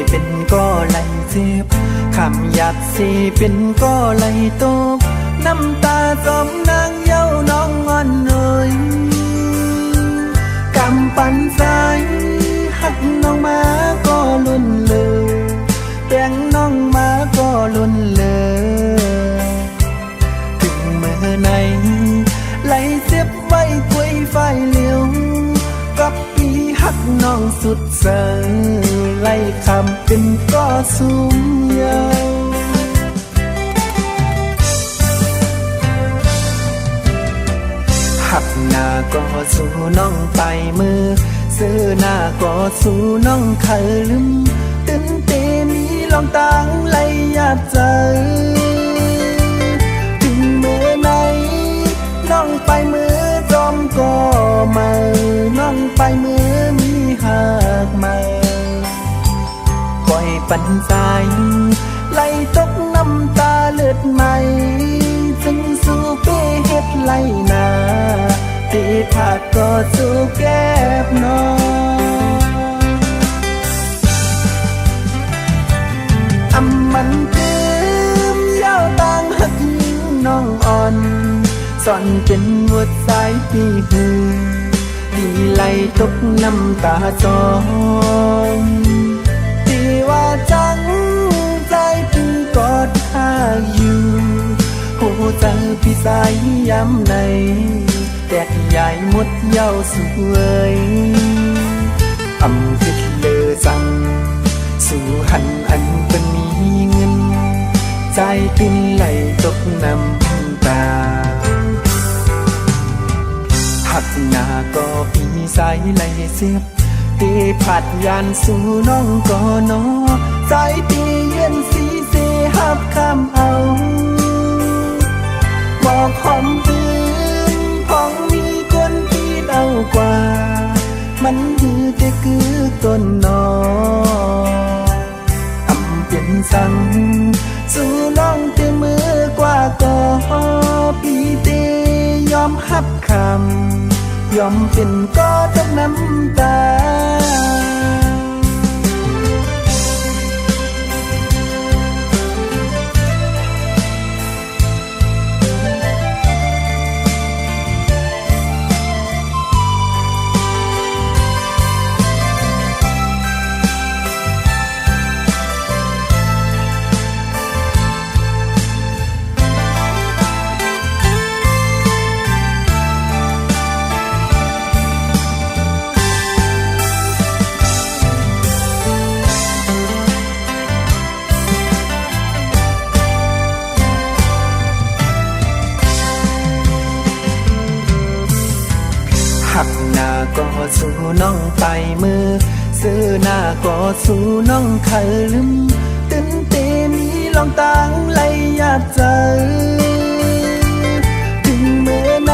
เป็นก็ไหลเจ็บคำหยาบสิเป็นก็ไหลตกน้ำตาจมนางเย้าน้องงอนเลยกำปั่นสายหักน้องมาก็ลุ่นเลยแบ่งน้องมาก็ลุ่นเลยถึงเมื่อไหนไหลเจ็บไว้กล้วยไฟเหลียวกับปีหักน้องสุดเสือไล่คำเป็นก็สูงยาวหักหน้าก็สู่น้องไปมือซื้อหน้าก็สู่น้องเคยลืมตื่นเต้นมีลองต่างไล่ยาใจถึงเมื่อไหนน้องไปมือจอมก็มาน้องไปมือมีหักมาปล่อยปันใจไหลตกน้ำตาเลือดใหม่จึงสู้เป้เฮ็ดไหลนาตีผาดก็สู้แก้บน้องอำมันตืมเย้าต่างหักยิงน้องอ่อนสอนเป็นหัวใจปีหือดีไหลตกน้ำตาจองที่ว่าจังใจพี่กอดข้าอยู่หัวใจพี่สายย้ำในแตกใหญ่หมดเย้าสวยอำพิดเลอสั่งสู่หันอันเป็นมีเงินใจติ้นไหลตกน้ำตาหักหน้าก็พี่สายไหลเสียบตีผัดยานสู่น้องก็นอใจตีเย็นสีเสหับคำเอาบอกหอมตื่นพองมีคนที่เล่ากว่ามันคือแต่คือต้นนออำเป็นสั่งสู่น้องเตมือกว่าก็พี่เตยอมหับคำยอมเป็นก็ตกน้ำตาหักหน้าก็สู่น้องไปมือซื้อหน้าก็สู่น้องเคยลืมตื่นเต้นมีลองต่างไหลยาใจถึงเมื่อไหน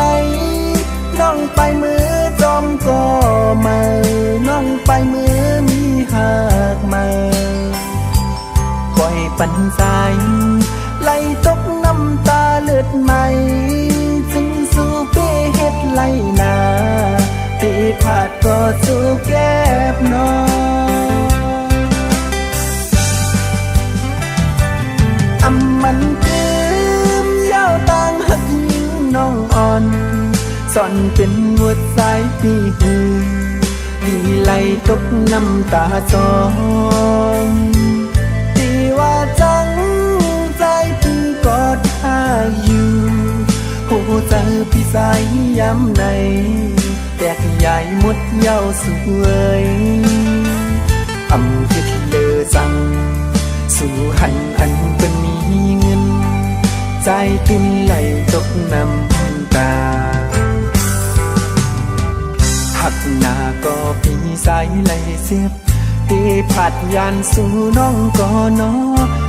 น้องไปมือจอมก็มาน้องไปมือมีหักมาปล่อยปันใจไหลตกน้ำตาเลือดใหม่จึงสู้เป้เฮ็ดไหลนาตีผาดก็สู้แก้บน้องอำมันตืมเย้าต่างหักยิงน้องอ่อนสอนเป็นหัวใจปีหือดีไหลตกน้ำตาจองที่ว่าจังใจพี่กอดข้าอยู่หัวใจพี่สายย้ำในแตกใหญ่หมดเย้าสวยอำพิดเลอสั่งสู่หันอันเป็นมีเงินใจติ้นไหลตกน้ำ จ็บตีผัดยันสู่น้องก่อนอ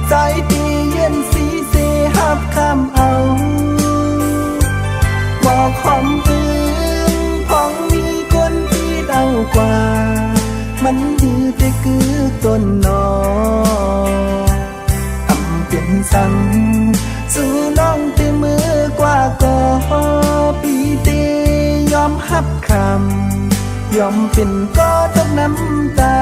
ใจตีเย็นสีเสหับคำเอาบอกหอมอื่นพองมีคนที่เอากว่ามันดื้อแต่คือต้นนอทำเป็นสั่งสู่น้องแต่มือกว่าก็ปีเตยอมหับคำยอมเป็นก็ต้องน้ำตา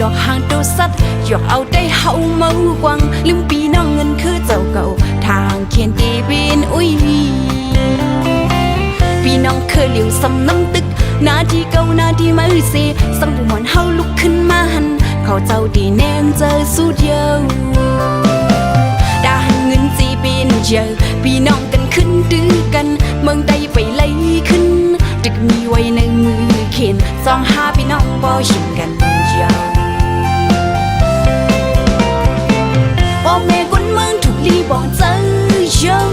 ดอกหางตัวสัตว์หยอกเอาได้เฮาเมากวังลืมปีน้องเงินคือเจ้าเก่าทางเขียนตีบินอุ้ยปีน้องเคยเหลียวซ้ำน้ำตึกนาทีเก่านาทีมาเสสังบุหมอนเฮาลุกขึ้นมาหันเขาเจ้าดีแนงเจอสู้เดียวดาเงินจีบินเยอะปีน้องกันขึ้นดื้อกันเมืองใดไปไล่ขึ้นตึกมีไว้ในมือเขียนสองห้าพี่น้องบ่ชิมกันยาวพ่อแม่คนเมืองถูกลีบอกเจอเยอะ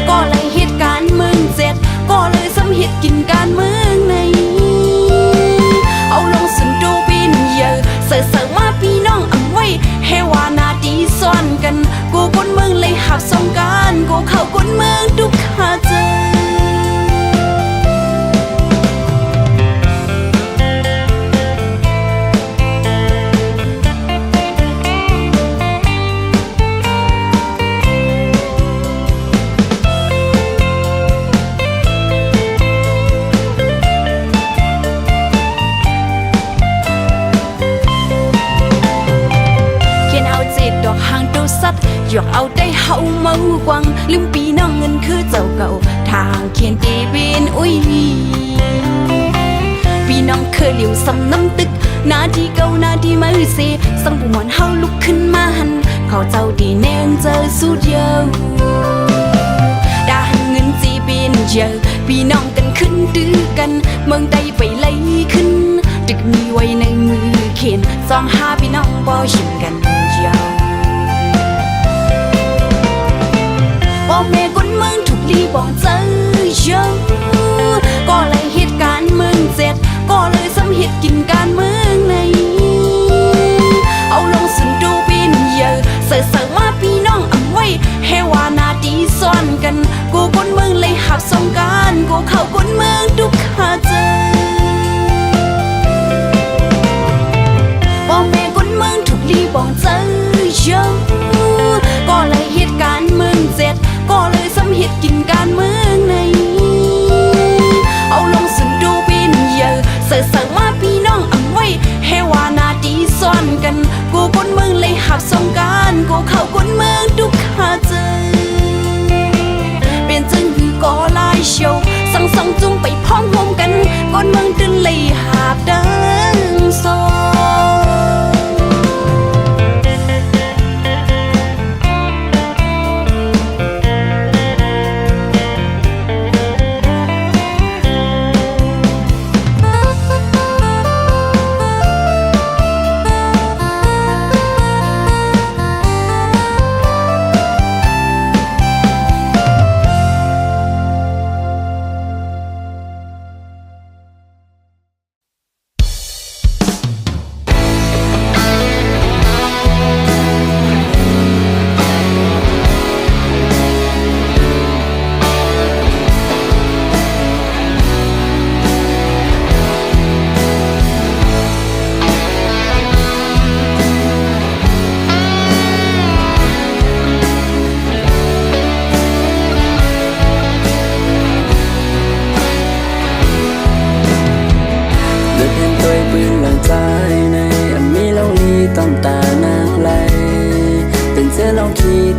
ก็เลยเหตุการณ์เมืองเจ็ดก็เลยซ้ำเหตุกินการเมืองในเอาลงสุนดูบินเยอะเสือมาพี่น้องเอาไว้เฮวานาดีซ่อนกันกูคนเมืองเลยหับสงการกูเข้าคนเมืองทุกขาเจอหยอกเอาได้เฮาเมากวังลืมปีน้องเงินคือเจ้าเก่าทางเขียนตีบินอุ้ยปีน้องเคยเหลียวซ้ำน้ำตึกนาทีเก่านาทีมาเสสังบุหมอนเฮาลุกขึ้นมาหันเขาเจ้าดีแนงเจอสู้เดียวดาเงินจีบินเยอะปีน้องกันขึ้นดื้อกันเมืองใดไปไล่ขึ้นตึกมีไว้ในมือเขียนสองห้าพี่น้องบ่ชิมกันยาวพ่อแม่คนเมืองถูกลีบอกเจอเยอะก็เลยเหตุการณ์เมืองเจ็ดก็เลยซ้ำเหตุกินการเมืองในเอาลงสุนดูบินเยอะเสือมาพี่น้องเอาไว้เฮวานาดีซ่อนกันกูคนเมืองเลยหับสงการกูเข้าคนเมืองทุกขาเจอพ่อแม่คนเมืองถูกลีบอกเจอเยอะก็เลยเหตุการณ์เมืองเจ็ดก็เลยซ้ำเหตุกินการเมืองในเอาลงสุนดูบินเยอะเสือมาพี่น้องเอาไว้เฮวานาดีซ่อนกันกูคนเมืองเลยหับสงการกูเข้าคนเมืองทุกขาเจอเป็นจึงคือก่อลายโชว์สังจุงไปพ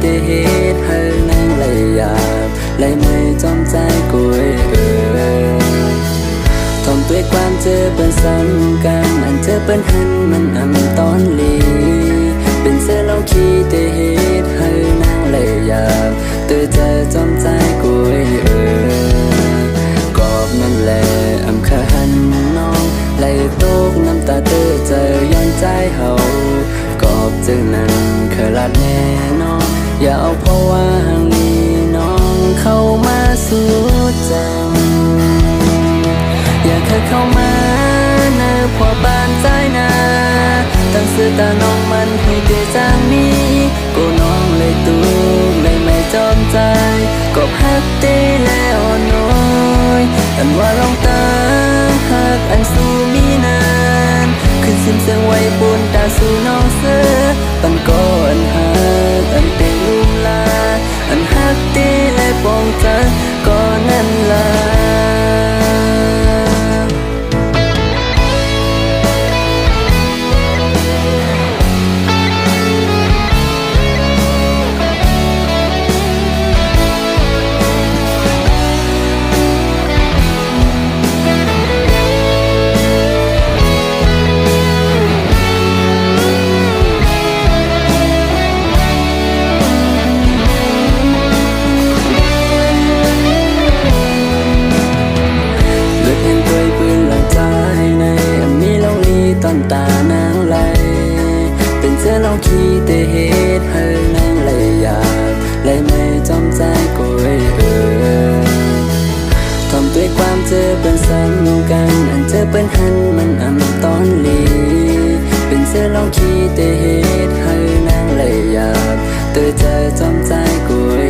แต่เหตุให้นางเลยอยากเลยไม่จอมใจกุยทอมด้วยความเจอเป็นซ้ำกันอันเจอเป็นหันมันอำตอนลีเป็นเสื้อเราขี้แต่เหตุให้นางเลยอยากเธอจะจอมใจกุยกอบนั่นแหละอำคาหันน้องไหลตกน้ำตาเธอเจอย้อนใจเฮากอบจึงนั้นเคยลาดแน่น้องอย่าเอาเพราะว่าห่างนี้น้องเข้ามาสู่จังอย่าเคยเข้ามาเนอพอบ้านใจนาตั้งสื่อตาน้องมันให้เดือดจางนี้กูน้องเลยตูเลยไม่จอมใจกบฮักเตแล้วน้อยอันว่าลองตามฮักอันสู้มีนานขึ้นซิมเสียงไว้บนตาสู่น้องเสือปันก่อนฮักอันเป็นลุ่มลาอันฮักเตและปองใจก่อนนั้นลาตอนตานางไหลเป็นเสื้อเราขี้แต่เหตุให้นางเลยอยากเลยไม่จอมใจกุยทอมด้วยความเจอเป็นซ้ำกันอันเจอเป็นหันมันอำตอนลีเป็นเสื้อเราขี้แต่เหตุให้นางเลยอยากเธอจะจอมใจกุย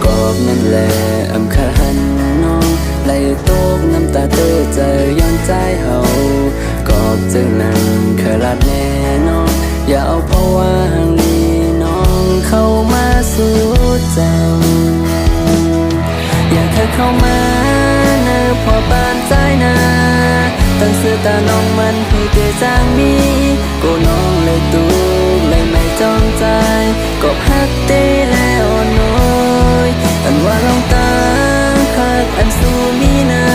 กอบนั่นแหละอำคาหันน้องไหลตกน้ำตาเธอเจอย้อนใจเฮากอบจึงนั้นเคยลาดแน่น้องอย่าเอาเพราะว่าห่างนี้น้องเข้ามาสู่จังอย่าเคยเข้ามาเนอพอบ้านใจนาตั้งสื่อตาน้องมันให้เดือดจางมีกูน้องเลยตูเลยไม่จอมใจกบฮักเตแล้วน้อยอันว่าลองตาฮักอันสู้มีนา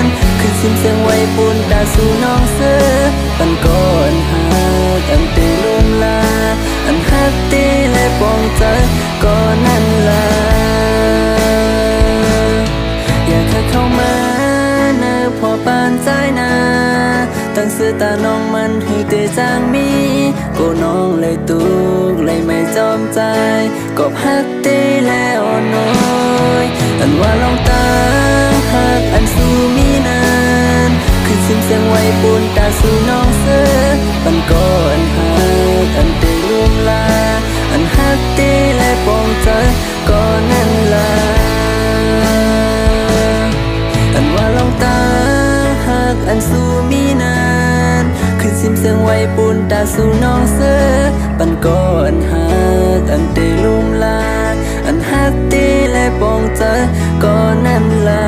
นขึ้นซิมเสียงไว้ปูนตาสู่น้องเสือปันก่อนฮักอันเตลมลาอันฮักเตและปองใจก่อนนั้นลาอย่าเคยเข้ามาเนอพอปานใจนาตั้งสื่อตาน้องมันให้เตจางมีกูน้องเลยตุกเลยไม่จอมใจกบฮักเตแล้วน้อยอันว่าลองตามฮักอันสู้มีนานคือซิมเสียงไว้ปูนตาสู่น้องเสือปันก่อนฮักอันเตลุ่มลาอันฮักเตและปองใจก่อนนั้นลาอันว่าลองตามฮักอันสู้มีนานคือซิมเสียงไว้ปูนตาสู่น้องเสือปันก่อนฮักอันเตลุ่มลาอันฮักเตและปองใจก่อนนั้นลา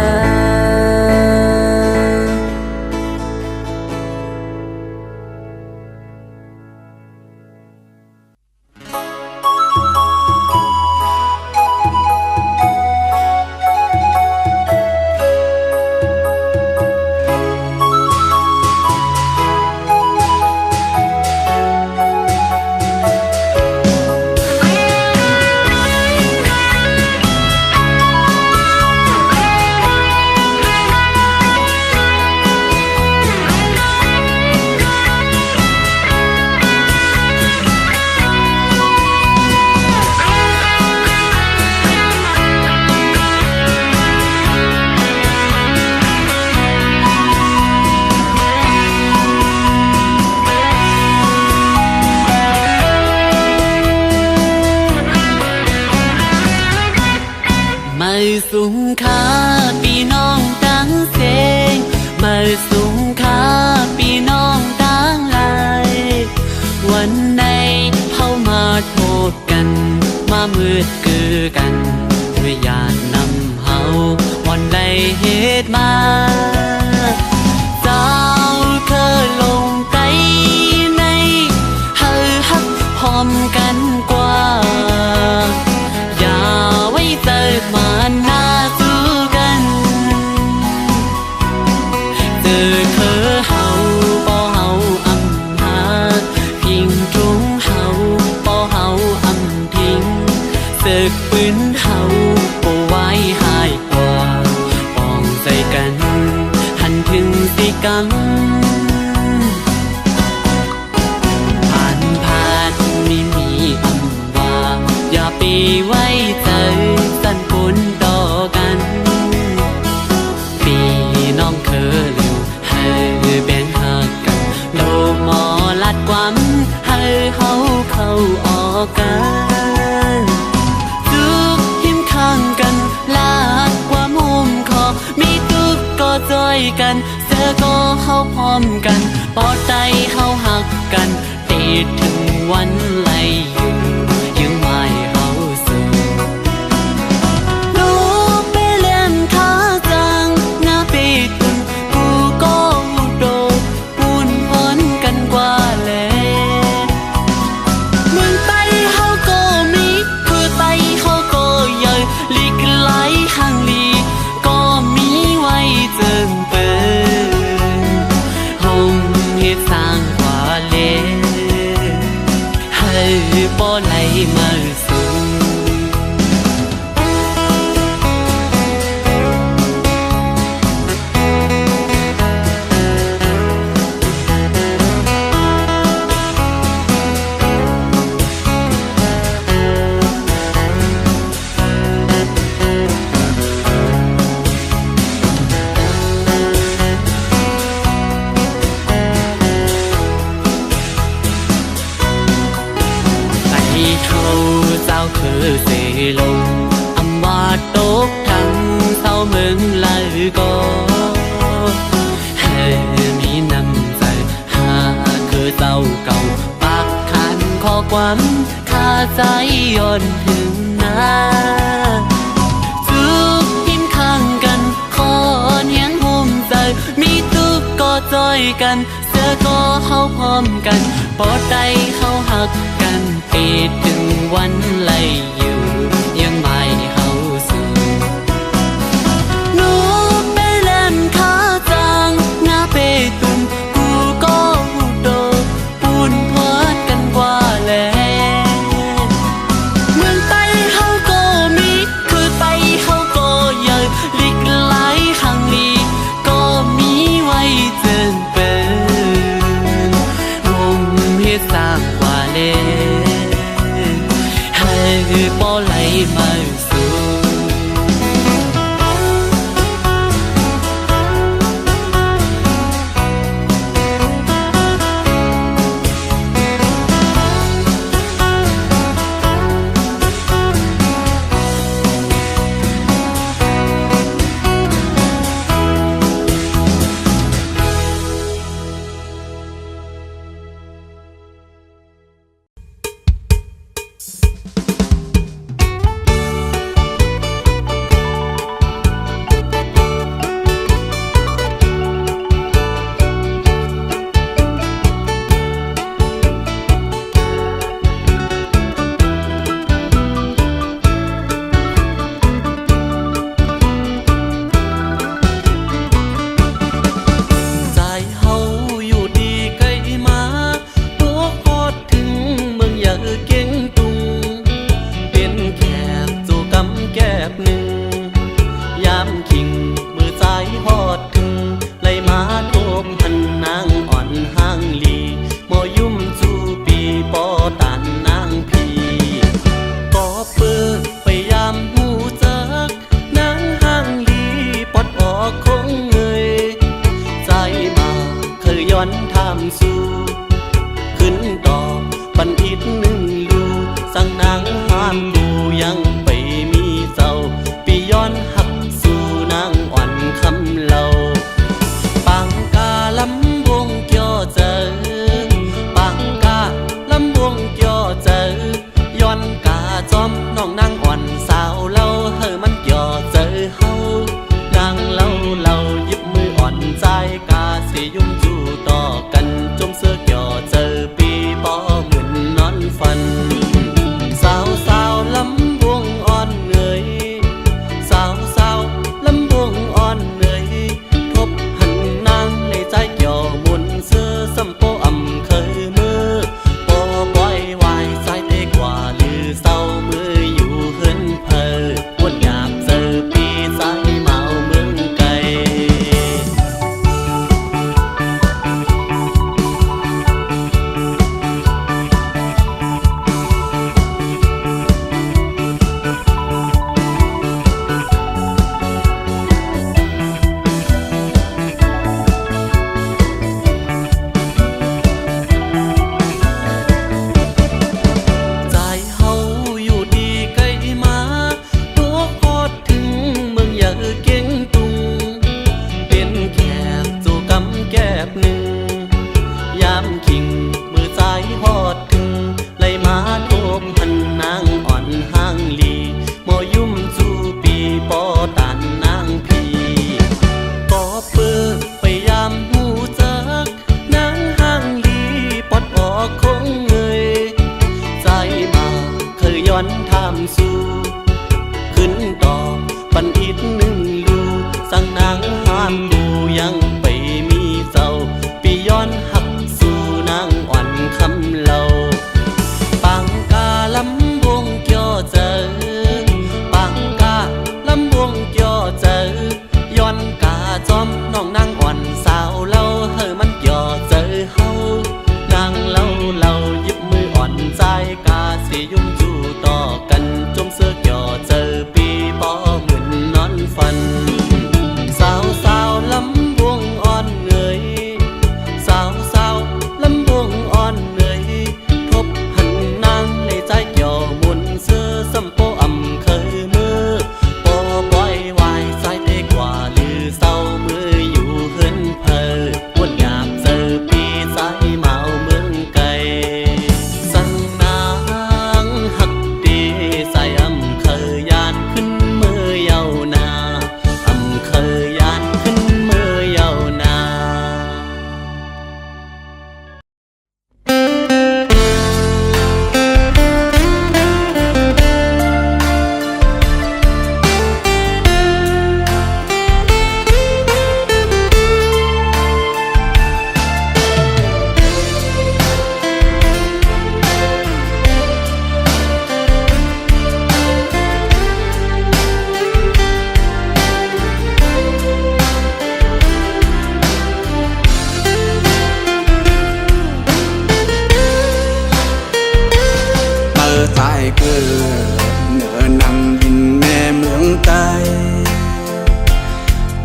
สูงค่าพี่น้องต่างเสงมาสูงค่าพี่น้องต่างลายวันไหนเข้ามาโทษกันมามืดคือกันด้วยญาตินำเฮาวันใดเหตุมาเจ้าเคยลงใจในเฮาฮักพร้อมกันกว่า กันผ่านไม่มีคำว่าอย่าไปไว้ใจสั่นผลต่อกันพี่น้องเคยลืมให้แบ่งหักกันโลหมอลัดความให้เขาเข้าออกกันทุกหิมข้างกันลาดความหุ้มคอมีทุกก็จอยกันเสือก็เข้าพร้อมกันปอดใจเข้าหักกันติดถึงวันไล่อยู่ยังไม่เข้าสู่ลูกไปเล่นขาจังหน้าไปตุนกูก็โดนปุ่นพ้นกันกว่าแล้วเมืองไต้เขาก็มีคือไต้เขาก็ใหญ่ลีกไหลข้างลีก็มีไว้เจิงเปินห้องเฮ็ดสร้างกว่าเลให้บ่ไหลมาสู่เขาเจ้าคือเสลงอำว่าตกทั้งเศร้าเมืองลายก็ให้มีน้ำใจหาคือเจ้าเก่าปากขันข้อความคาใจย้อนถึงหน้าทุกหิมข้างกันขอเนียงห่มใจมีทุกก็จอยกันเสือก็เข้าพร้อมกันปอดใจเข้าหักกันปิดถึงวันไล่อยู่ยังไม่เข้าสู่หนูไปเล่นขาจังหน้าไปตุนกูก็โดนปุ่นพอดกันกว่าแล้วเมืองไต้เขาก็มีคือไต้เขาก็ใหญ่ลีกไหลข้างลีก็มีไว้เจิงเปินวงเฮ็ดสร้างกว่าแล้วให้บ่ไหลมาสู่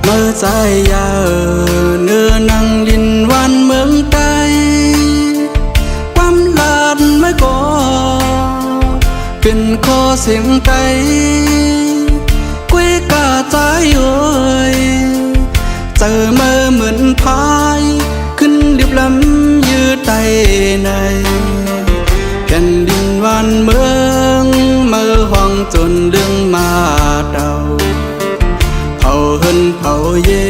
เมื่อใจยาเนื้อนังลินวันเมืองใต้ความลาดไม่ก่อเป็นข้อเสียงไตกุ้ยกาใจเอ่ยเจอเมื่อเหมือนพายขึ้นเรียบลำยืดไตในแผ่นดินวันเมืองเมื่อห้องจนเรื่องมาเดาเผาเฮินเผาเย่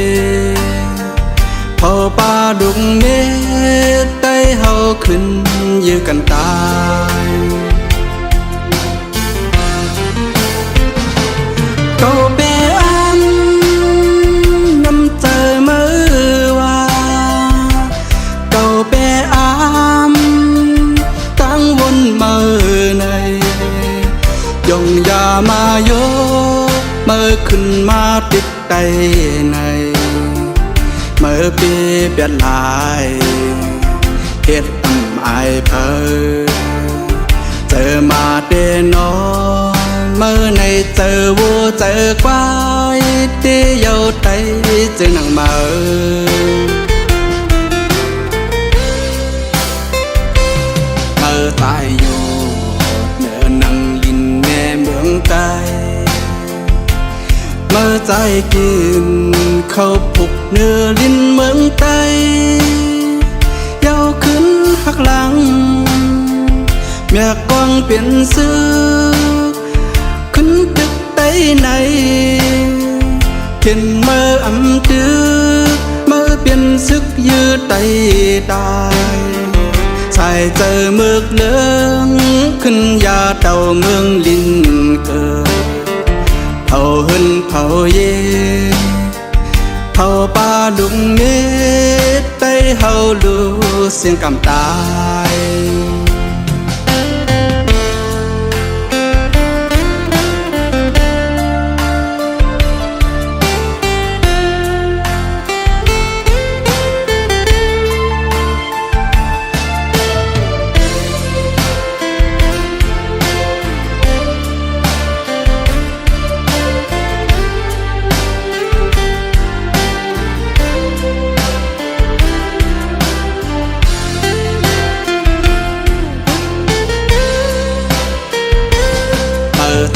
เผาป่าดุงเมตได้เฮาขึ้นยื้อกันตายเก่าเปอันน้ำเจอมือว่าเก่าเปอันตั้งวนมือในยงยามาโยเมื่อขึ้นมาติดใจในเมื่อปีเปลี่ยนลายเหตุต่ำอายเพอเจอมาเดนอเมื่อในเจอวัวเจอควายที่เยาไตเจอหนังมาเมื่อตายอยู่เนื้อนังลินแม่เมืองใต้เมื่อใจกินเข้าผูกเนื้อลิ้นเมืองใต้เยาขึ้นหักหลังแม่กวางเปลี่ยนซื้อขึ้นตึกใต้ในเข็นเมื่ออำตึกเมื่อเปลี่ยนซึกยืดไตตายใส่เจอเมือกเหลืองขึ้นยาเต่าเมืองลิ้นเกิดเผาเฮินเผาเย่เผาป่าลุงเมตได้เฮาลูเสียงกำตาย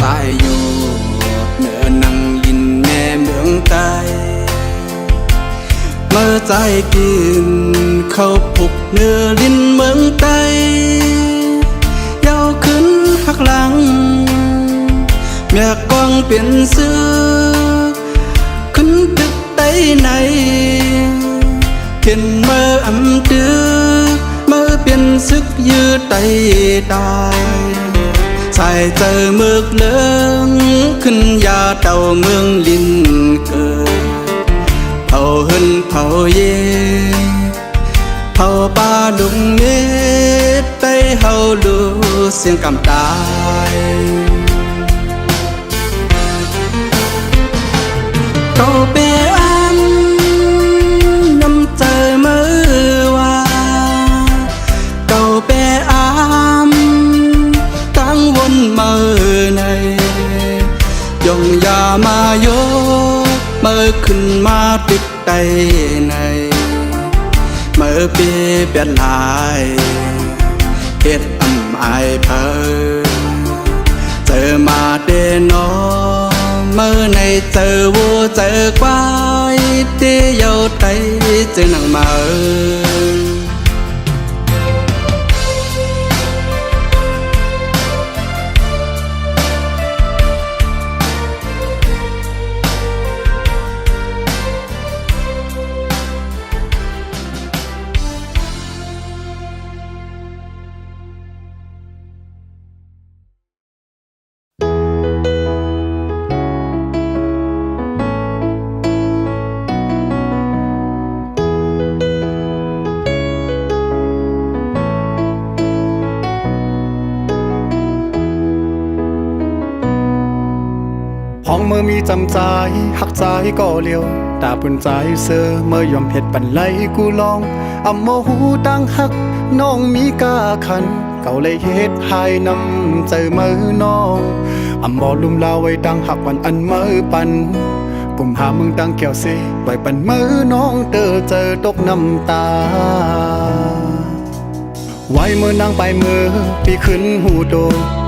ตายอยู่เนื้อนังลินแม่เมืองใต้เมื่อใจกินเข้าผูกเนื้อลิ้นเมืองใต้เยาขึ้นหักหลังแม่กวางเปลี่ยนซื้อขึ้นตึกใต้ในเข็นเมื่ออำตึกเมื่อเปลี่ยนซึกยืดไตตายใส่เจอเมือกเหลืองขึ้นยาเต่าเมืองลิ้นเกิดเผาเฮินเผาเย่เผาป่าลุงเมตได้เฮาลูเสียงกำตายเก่าเปอันน้ำเจอมือว่าเก่าเปอันตั้งวนมือในยงยามาโยเมื่อขึ้นมาติดใจในเมื่อปีเปลี่ยนลายเหตุต่ำอายเพอเจอมาเดนอเมื่อในเจอวัวเจอควายที่เยาไตเจอหนังมาห้องเมื่อมีจำใจหักใจก็เลียวตาปุ่นใจเสือเมื่อยอมเผ็ดปันไหลกูลองอำโมหูตั้งหักน้องมีกาขันเก่าเลยเฮ็ดหายนำใจมือน้อง อำบ่ลุมลาไว้ตั้งหักวันอันมือปันปุ่มหามึงตั้งแก้วสิไว้ปันมือน้องเจอตกน้ำตาไว้มือนางไปมือปีขึ้นหูโต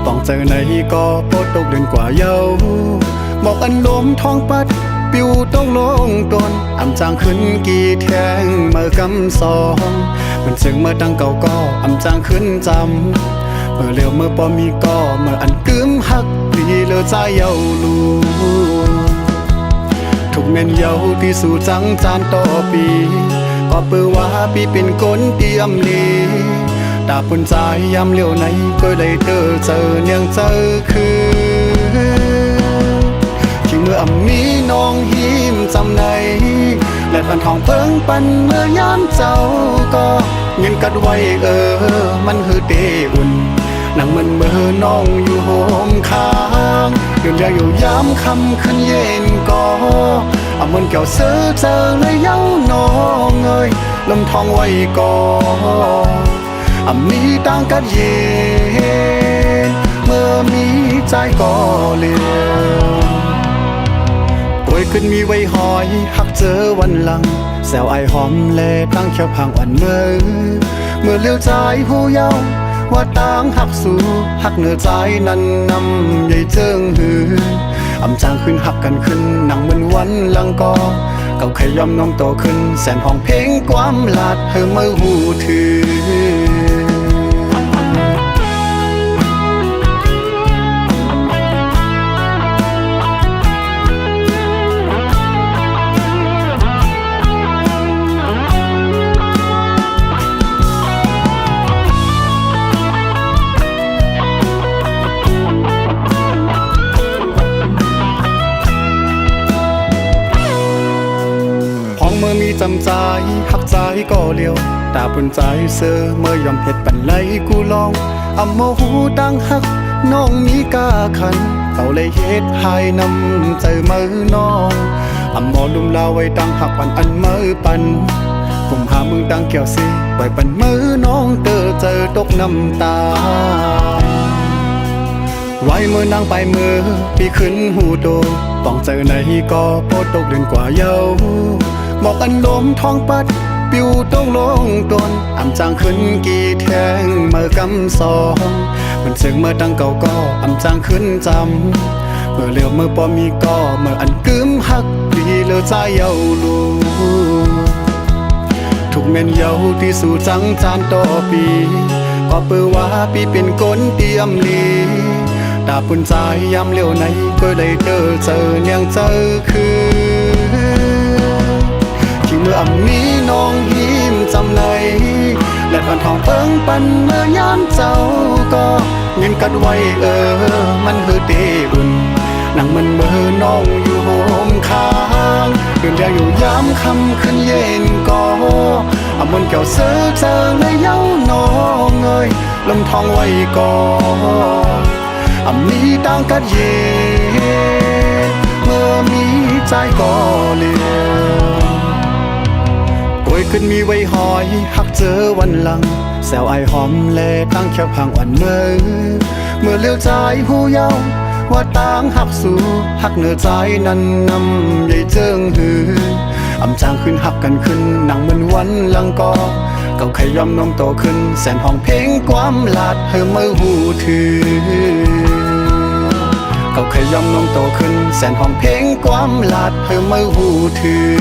ต้องเจอในก็โปดตกเดือนกว่าเยาบอกอันลมท้องปัดปิวต้องลงตนอำจางขึ้นกี่แทงเมื่อกำสองมันซึ่งเมื่อตั้งเก่าก็อำจางขึ้นจำเมื่อเลี้ยวเมื่อปอมีก็เมื่ออันกึมหักดีเลอใจเยาลูทุกเม่นเยาที่สู่จังจานต่อปีก็เปือว่าปีเป็นคนเตรียมลีตาปุ่นใจยามเลี้ยวไหนก็ได้เจอเนียงเจอคือที่เมื่ออำมีน้องหิมจำในและปันทองเพิ่งปันเมื่อยามเจ้าก็เงินกัดไว้มันคือเตอุ่นนั่งมันเมื่อน้องอยู่โฮมค้างยืนเรียอยู่ยามคำขึ้นเย็นก็เอามันเกี่ยวเสือเจอเลยเย้าน้องเอ้ยลมทองไว้ก่อนมีต่างกันเย็นเมื่อมีใจก็เลี้ยวป่วยขึ้นมีไว้หอยหักเจอวันหลังแซวไอหอมแลตั้งเขียวพังอ่อนเมื่อเลี้ยวใจหูเยาว่าต่างหักสู่หักเหนือใจนั้นนำใหญ่เจิงหืออำจางขึ้นหักกันขึ้นนั่งเหมือนวันหลังก็เก่าใครยอมน้องโตขึ้นแสนห้องเพลงความลาดเธอเมื่อหูถือเมื่อมีจำใจหักใจก็เลี้ยวตาปุ่นใจเสือเมื่อยอมเห็ดปันไหลกูลองอำโมหูดังหักน้องมีกาขันเขาเลยเฮ็ดหายนำใจมือน้องอำโมลุมลาไว้ตั้งหักปันอันมือปันผมหามึงตั้งแก้วสิไว้ปันมือน้องเจอตกน้ำตาไว้มือนางไปมือปีขึ้นหูโตต้องเจอในก็โปดตกเดือนกว่าเยาบอกอันลมท้องปัดปิวต้องลงตนอำจางขึ้นกี่แทงเมื่อกำสองมันซึ่งเมื่อตั้งเก่าก็อำจางขึ้นจำเมื่อเลี้ยวเมื่อปอมีก็เมื่ออันกึมหักดีเลอใจเยาลูทุกเม่นเยาที่สู่จังจานต่อปีก็เปือว่าปีเป็นคนเตรียมลีตาปุ่นใจยามเลี้ยวไหนก็ได้เจอเนียงเจอคือเมื่ออำมีน้องหิมจำในและปันทองเพิ่งปันเมื่อยามเจ้าก็เงินกัดไว้มันคือเตอุ่นนั่งมันเมื่อน้องอยู่โฮมค้างยืนเรียอยู่ยามคำขึ้นเย็นก็เอามันเกี่ยวเสือเจอเลยเย้าน้องเอ้ยลมทองไว้ก่อนมีต่างกันเย็นเมื่อมีใจก็เลี้ยวป่วยขึ้นมีไว้หอยหักเจอวันหลังแซวไอหอมแลตั้งเขียวพังอ่อนเมื่อเลี้ยวใจหูเยาว่าต่างหักสู่หักเหนือใจนั้นนำใหญ่เจิงหืออำจางขึ้นหักกันขึ้นนั่งเหมือนวันหลังก็เก่าใครยอมน้องโตขึ้นแสนห้องเพลงความลาดเธอเมื่อหูถือเก่าใครยอมน้องโตขึ้นแสนห้องเพลงความลาดเธอเมื่อหูถือ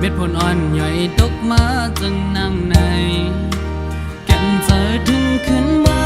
เม็ดผลอ่อนย่อยตกมาจังน้ำในแก่นเจอถึงขึ้นบ้า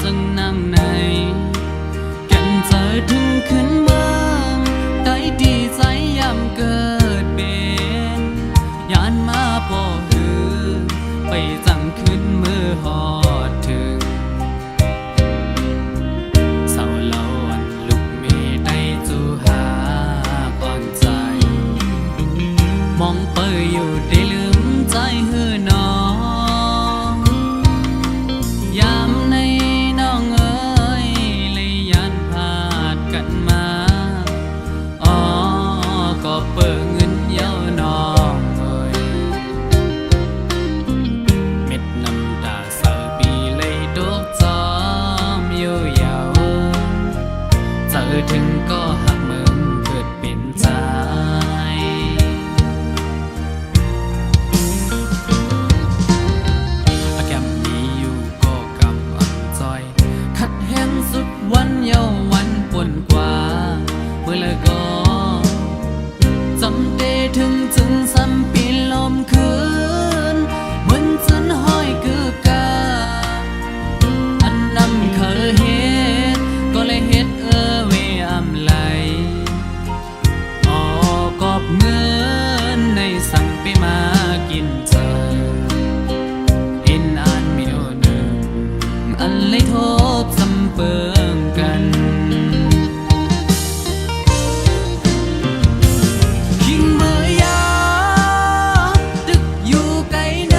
จังนางในแก่นเจอถึงขึ้นเมืองได้ดีใจยามเกิดเป็นยานมาพอหือไปจังขึ้นมือหอดถึงเศร้าเล่าอันลูกเมได้จูหาก่อนใจมองเปยอยู่ได้ลืมใจหือน้องยามในน้องเอ้ยเลยยันพาดกันมาอ๋อก็เปิดเงินเย้าน้องเอ้ยเม็ดน้ำตาเศร้าปีเลยดกจอมอยู่ยาวเจอถึงก็หักมึงเกิดเป็นใจแก้มนี้อยู่ก็กำอันจอยขัดแห้งสุดวันเยาวันปวนกว่าเมื่อละก็จำได้ถึงจึงซ้ำปีลมคืนเหมือนจนห้อยคือกาอันนำเคยเฮ็ดก็เลยเฮ็ดเวอำไหลออกกอบเงินในสั่งไปมากินเจอเห็นอ่านมีโอหนึ่งอันเลยทบซ้ำเปิงกันคิงเมื่อยาดึกอยู่ไกลไหน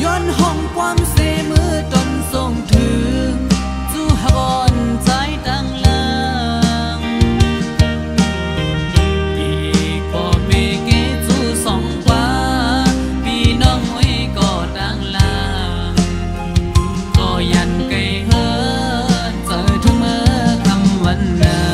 ย้อนห้องความเสมือตนส่งถึงจูหบอนใจตั้งหลังอีกพอเมเกจูสองกว่าพี่น้องไว้ก็ตั้งหลังก็ยันไกลเฮินเจอถึงเมื่อคำวันนั้น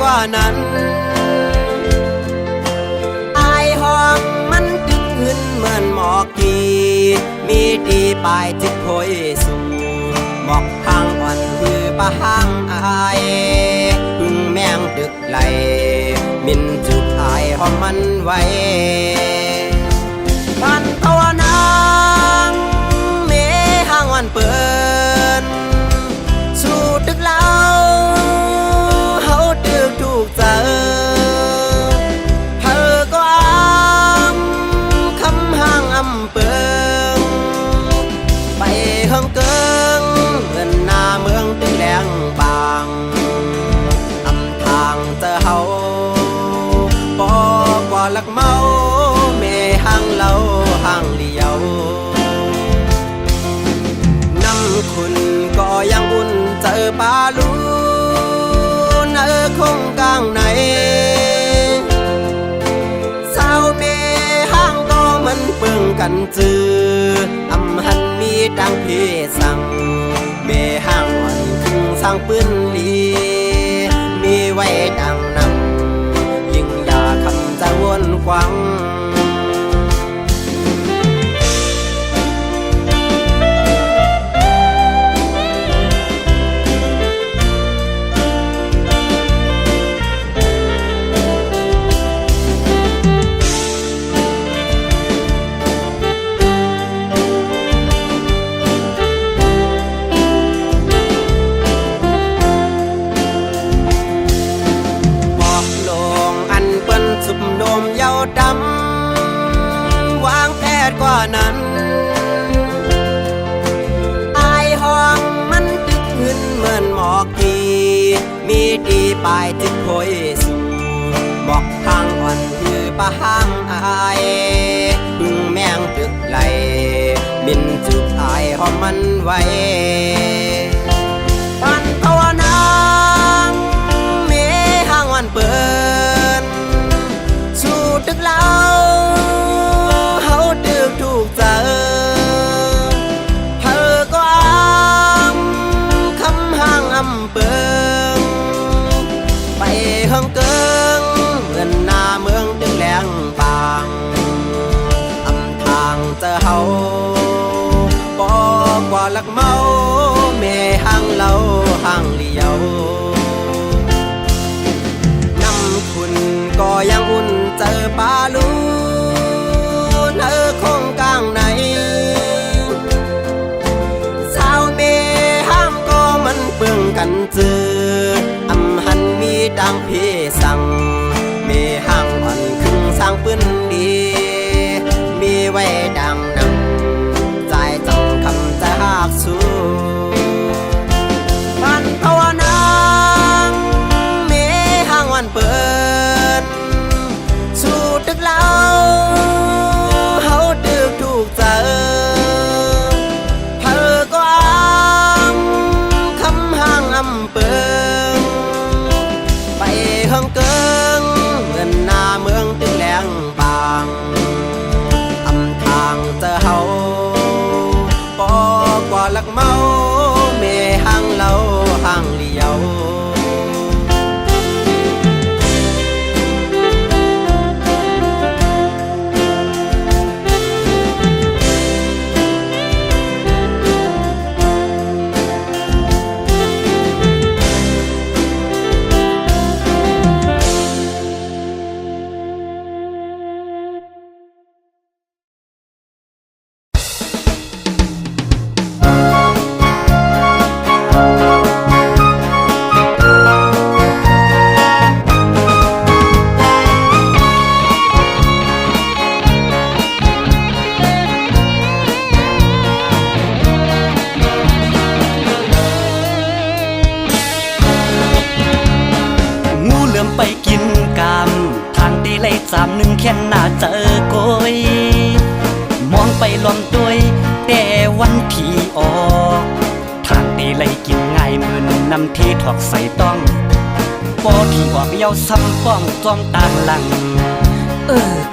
กว่านั้นอายห้องมันตึกขึ้นเหมือนหมอกกีมีดีปลายจิตโพยสูหมอกทางอ่อนคือปะห้างอายพึ่งแมงดึกไหลมินจุดอายห้องมันไว้บ้านตัวนางเมห้างวันเปินสู่ตึกเล่าเฮาตึกถูกเจอเธอก็อ้างคำห้างอำเปิงไปเฮิงเกิงเหมือนหน้าเมืองตึงแดงบางอำทางเจอเฮาบอกว่าลักเมาเมห้างเล่าห้างเลียวน้ำคุณก็ยังอุ่นเจอปลาลูนคงกลางไหนสาวเมห้างก็มันเปิงกันจืออำหันมีดังพี่สั่งเมห้างวันคึงสร้างปืนลีมีไว้ดังนังยิ่งอยากคำจะวนควังสุบโดมเยาด นั้นอายห้องมันตึกขึ้นเหมือนหมอกกีมีดีปลายจึกโพยสูบอกทางอ่อนคือปะห้างอายพึ่งแมงตึกไหลบินจุกอายหอมมันไว้ปันภาวนาเมห้างวันเปิดสู่ตึกเราเฮาตึกถูกเจอเธอก็คำห้างอำเปิงไปเฮิงเกิงเหมือนหน้าเมืองตึงแหลงปางอำทางเจอเฮาบอกว่าลักเมาเมห้างเราห้างเลียวน้ำคุณก็ยังอุ่นเจอปลาลูนคงกลางในสาวเมห้ามก็มันเปื้องกันเจออำหันมีดังพี่สั่งเมห้างอ่อนครึ่งสร้างปืนดีมีไว้ดังนังใจจังคำจะหากสู้มันภาวนาเมห้างวันเปิดสู่ตึกเราเฮาตึกถูกเจอเธอก็คำห้างอำเปิงไปเฮิงเกิงเหมือนหน้าเมืองตึงแหลงปางอำทางเจอเฮาบอกว่าลักเมาเมห้างเราห้างเลียวไปกินกามทางตีไล่จามหนึ่งแค่หน้าเจอโกยมองไปล้อมด้วยแต่วันที่ออกทางตีไล่กินง่ายเหมือนนำที่ถอกใส่ต้องปอที่ออกเย้าซ้ำป้องจ้องต่างหลัง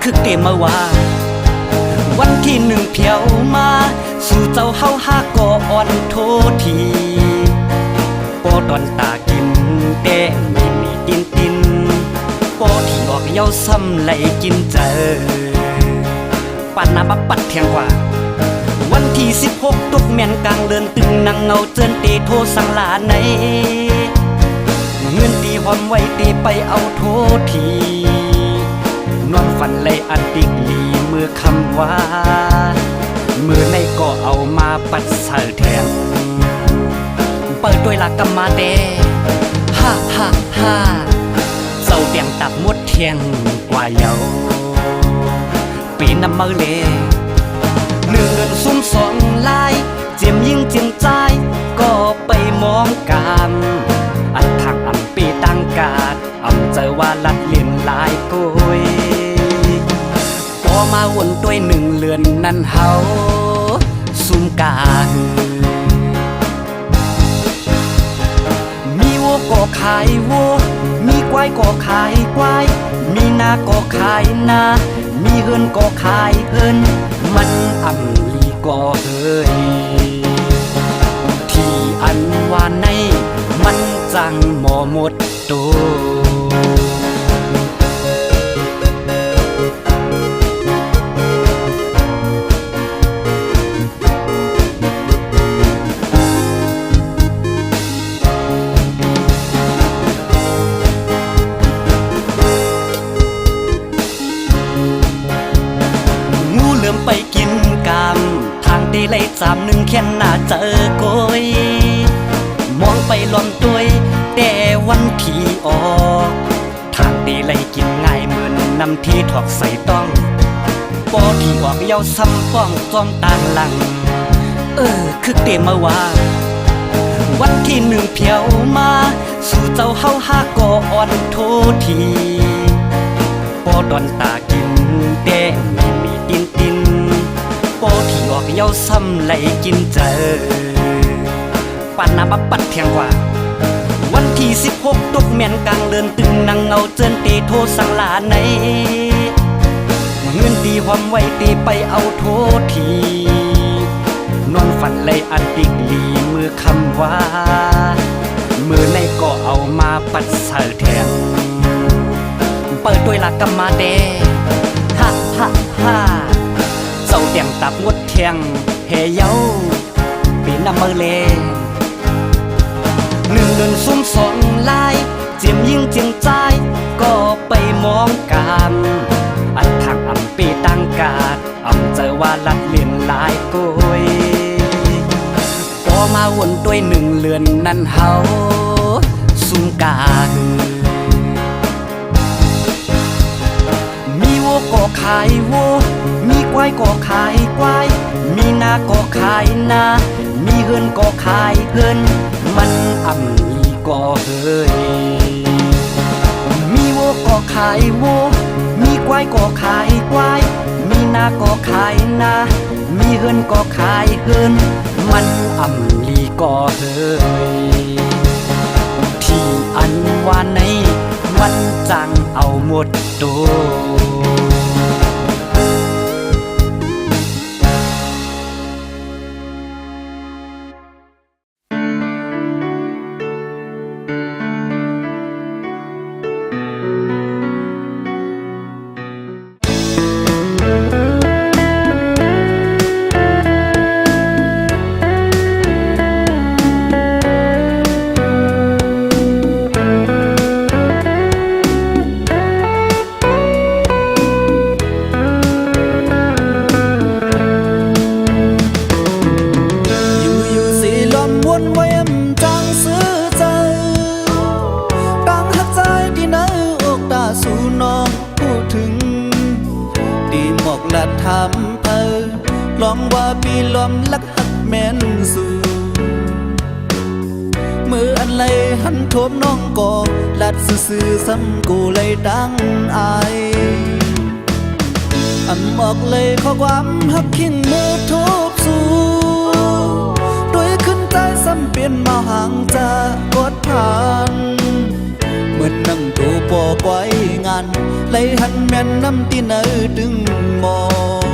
คือเตมาว่าวันที่หนึ่งเพียวมาสู่เจ้าเฮาหาก่ออ่อนโททีปอตอนตากินแต่ไม่มีตินปอที่ออกเย้าซ้ำไหลกินเจอปันน้ำปัดเทียงกว่าวันที่16ตกแม่นกลางเดินตึงนั่งเงาเจินตีโทสังลาในเงินตีหอมไว้ตีไปเอาโททีนอนฝันเลยอันติกลีเมื่อคำว่ามือในก็เอามาปัดเสแทงเปิดด้วยหลักกรรมาเตฮ่าฮ่าฮ่าเจ้าเตียงตับมดเทียงกว่าเยาปีน้ำมือเลหนึ่งเดือนซุ่มสองลายเจียมยิ่งเจียมใจก็ไปมองกันอันทางอำปีตั้งกาดอำเจอว่าลัดเลียนลายกุยพอมาวนด้วยหนึ่งเลือนนั้นเฮาซุ่มกามีวัวก็ขายวัวมีควายก็ขายควายมีนาก็ขายนามีเฮินก็ขายเฮินมันอำลีก็เฮยที่อันว่าในมันจังหมอหมดโตไปกินกามทางตีไล่จามหนึ่งแค่หน้าเจอโกยมองไปล้อมด้วยแต่วันที่ออกทางตีไล่กินง่ายเหมือนนำที่ถอกใส่ต้อง ปอที่ออกเยาวซ้ำป้องจอมต่างหลังคือเตมาว่าวันที่หนึ่งเพียวมาสู่เจ้าเฮาหาก่อนโททีปอดอนตากินแต่มีตินปอที่ออกเยาวซ้ำไหลกินเจอปานนาบับปัดเทียงว่าวันที่16ตกแม่นกลางเดินตึงนั่งเงาเจินตีโทสังลาในเงินตีความไว้ตีไปเอาโททีนอนฝันเลยอันดิกลีมือคำว่ามือในก็เอามาปัดเสือแทงเปิดด้วยหลักกำมาเดฮ่าฮ่าฮ่าเจ้าเตียงตับงดเทียงเฮเย้าปีน้ำมือเลหนึ่งเดือนซุ่มสองลายเจียมยิ่งเจียงใจก็ไปมองกันอันทางอำปีตั้งกาดอำเจอว่าลัดเลียนลายกุยพอมาวนด้วยหนึ่งเลือนนั้นเฮาซุ่มกาหือมีวัวก็ขายวัวมีควายก็ขายควายมีนาก็ขายนามีเฮือนก็ขายเฮือนมันอ่ำนี้ก็เฮ้ยมีวัวก็ขายวัวมีควายก็ขายควายมีนาก็ขายนามีเฮือนก็ขายเฮือนมันอ่ำลีก็เฮ้ยที่อันว่าในวันจังเอาหมดตัว ลองว่าปีลอมลักหักแม่นสู่มืออันไหลหันโทมน้องก่อลัดซื่อๆซ้ำกูเลยดังอายอันบอกเลยข้อความหักขิงมือทุบสู่ด้วยขึ้นใจซ้ำเปลี่ยนมาห่างจากกดผ่านเหมือนนั่งดูปอไว้งานเลยหันแม่นน้ำตีเนอดึงมอง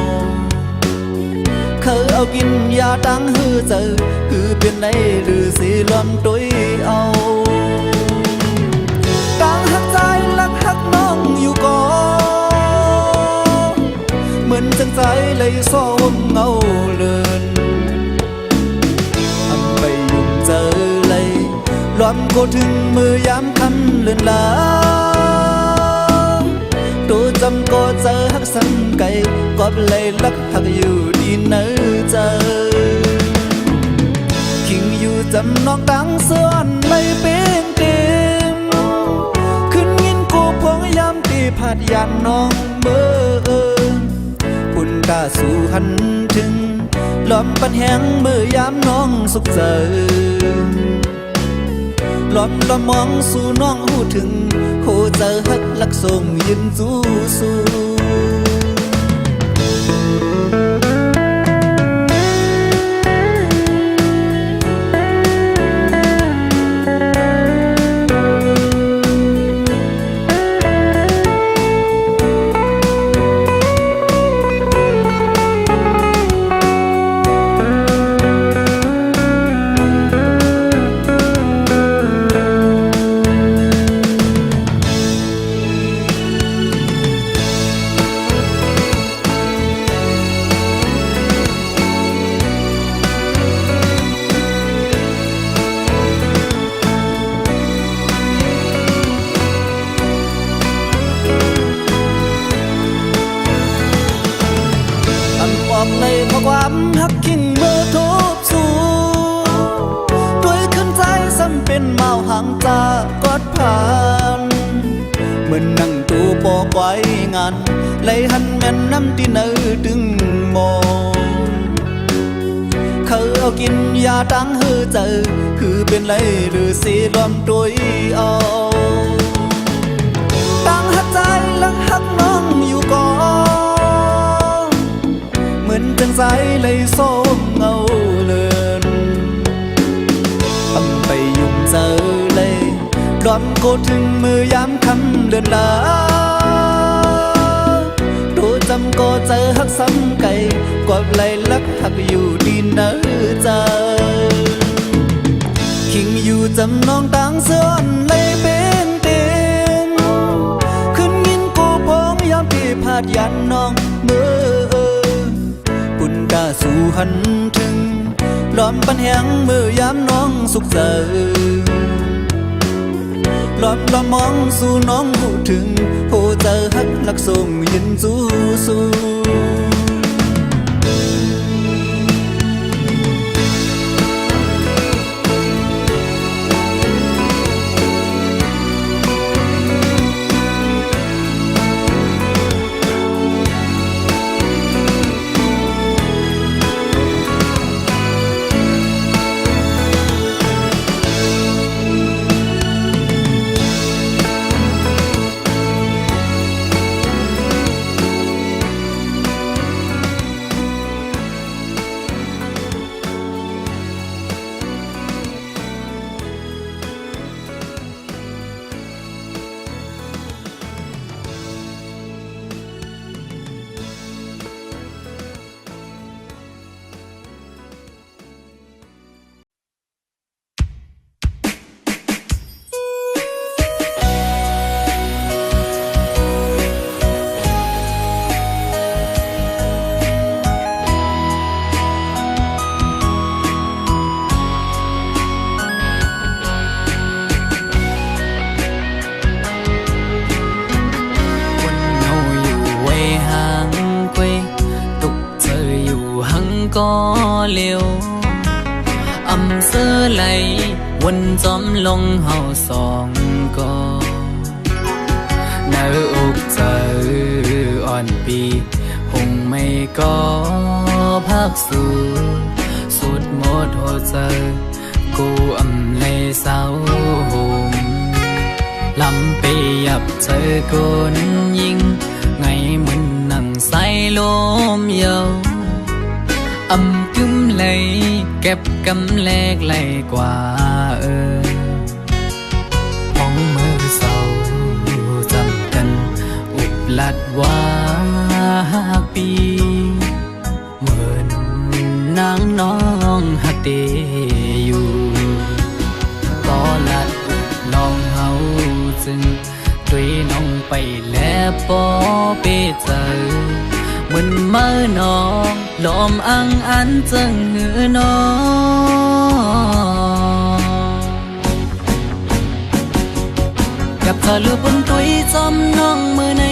เคยเอากินยาตั้งหือเจอคือเป็นในหรือสีล้อมตุ้ยเอาตั้งหักใจลักหักน้องอยู่ก่อนเหมือนจังใจเลยซ้อมเงาเลินทำไปยุ่งเจอเลยล้อมก็ถึงมือยามคำเลือนลาตัวจำก็เจอหักซ้ำไก่ก็เลยลักหักอยู่ดีเนื้อเจอคิงอยู่จำนอกตังส่วนไม่เป็นเต็มขึ้นยินกูพงยามตีผัดยันน้องเมื่อปุ่นกาสู่หันถึงล้อมปันแหงเมื่อยามน้องสุขเจอล้อมละมองสู่น้องหูถึงโหเจอหักลักส่งยินสู้สู้ ไว้งานไหลหันแม่นน้ำที่เนื้อดึงมองเขาเอากินยาตั้งเฮือเจอคือเป็นไรหรือสีรวมตัวเอาตั้งหักใจและหักน้องอยู่ก่อนเหมือนจังใจเลยส้มเงาเลือนทำไปยุ่งเจอเลยร้อนโกถึงมือย้ำคำเดินลาตัวจำก็เจอหักซ้ำไก่กว่าไหลลักหักอยู่ดีเนื้อใจคิงอยู่จำนองต่างเสื้อนเลยเป็นเต็มขึ้นยินกูพองยามที่พาดยันน้องเมื่อปุ่นกาสู่หันถึงร้อนปันแหงมือยามน้องสุขเจอร้อนละมองสู่น้องหูถึงโหเจอหักหลักส่งยินสู้สู้ก็เลี้ยวอำเสื้อไหลวนจอมลงเฮาสองก็เนื้ออกเจออ่อนปีหงไม่ก็พักสู่สุดหมดหัวใจกูอำเลยเศร้าห่มลำไปยับเจอคนยิงไงเหมือนนั่งใส่ลมเยาอำกึมเลยเก็บกำแลกไหลกว่าห้องมือเศร้าจำกันอุบลัดว่าปีเหมือนนางน้องหักเดอยู่ต่อลัดอุบลองเฮาจึงด้วยน้องไปแล้วปอเปเจอเหมือนเมื่อน้องลมอังอันจังหือน้องกับเธอลือบนตุยจอมน้องมือไหน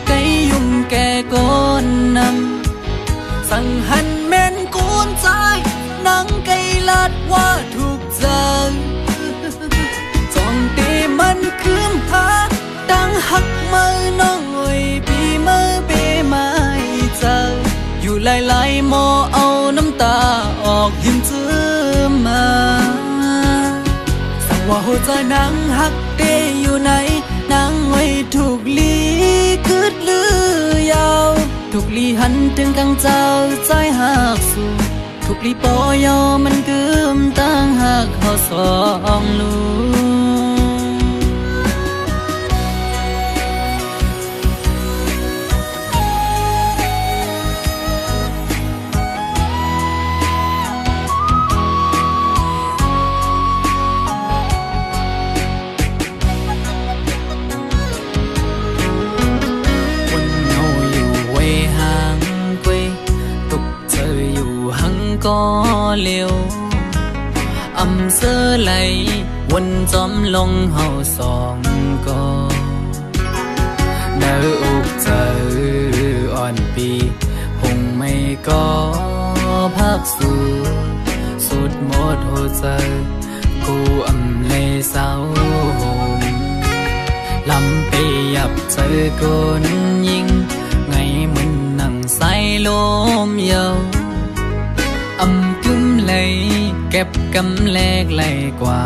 ไกยุ่งแก่ก้นนำสั่งหันแม่นกูนใจนังไกลัดว่าถูกใจจ้องตีมันคืมพาดังหักมือน้องไว้ปีมือเปไม่เจออยู่หลายๆโมเอาน้ำตาออกยิ้มจื้อมาสั่งว่าหัวใจนางหักเดอยู่ไหนนางไว้ถูกลีคืดลือยาวถูกลีหันถึงกังเจ้าใจหักสู่ถูกลีปอยอมันกึมตั้งหักเขาสองลูก็เลี้ยวอำเสื้อไหลวนจอมลงเฮาสองก็เนื้ออกเจออ่อนปีหงไม่ก็พักสู่สุดหมดหัวใจกูอำเลยเศร้าห่ม ลำไปยับเจอคนยิงไงมันนั่งใส่ลมเยาอำกึ้มเลยเก็บกำแลกไหลกว่า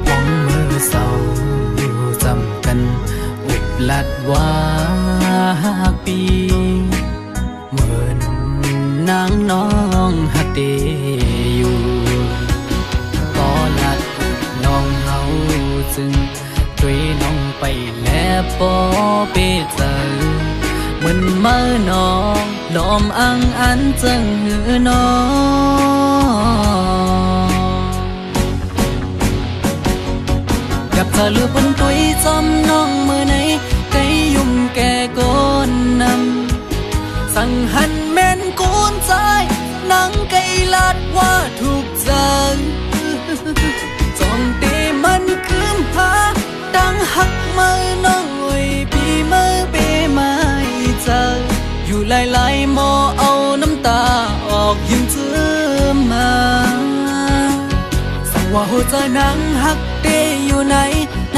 ห้องมือเศร้าจำกันอุบลัดว่าปีเหมือนนางน้องฮักเดอยู่ก็ลัดน้องเฮาจึงช่วยน้องไปแล้วปอเปเจอเหมือนเมื่อน้องลมอังอันจังหือน้องกับเธอลือบนตุยจำน้องมือไหนไกยุ่มแก่ก้นนำสั่งหันแม่นกูนใจนังไกลาดว่าถูกใจจ้องเตมันคืมหาดังหักมือน้องไว้ปีมือเปไม่เจออยู่หลายๆหมอเอาน้ำตาออกยิ้มเจือมาสั่งว่าหัวใจนางหักเดอยู่ไหน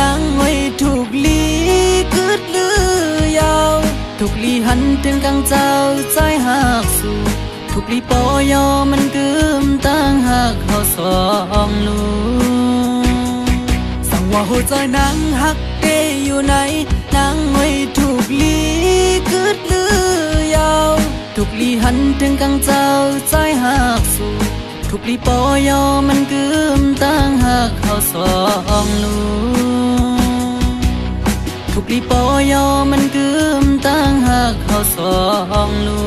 นางไว้ถูกลีกึดลือยาวถูกลีหันถึงกลางเจ้าใจหักสู่ถูกลีปอยอมันกึมตั้งหักเขาสองลูสั่งว่าหัวใจนางหักเดอยู่ไหนนางไว้ถูกลีกึดลือยาวถูกลีหันถึงกลางเจ้าใจหักสู่ถูกลีปอยอมันกึมตั้งหักเขาสองลูถูกลีปอยอมันกึมตั้งหักเขาสองลู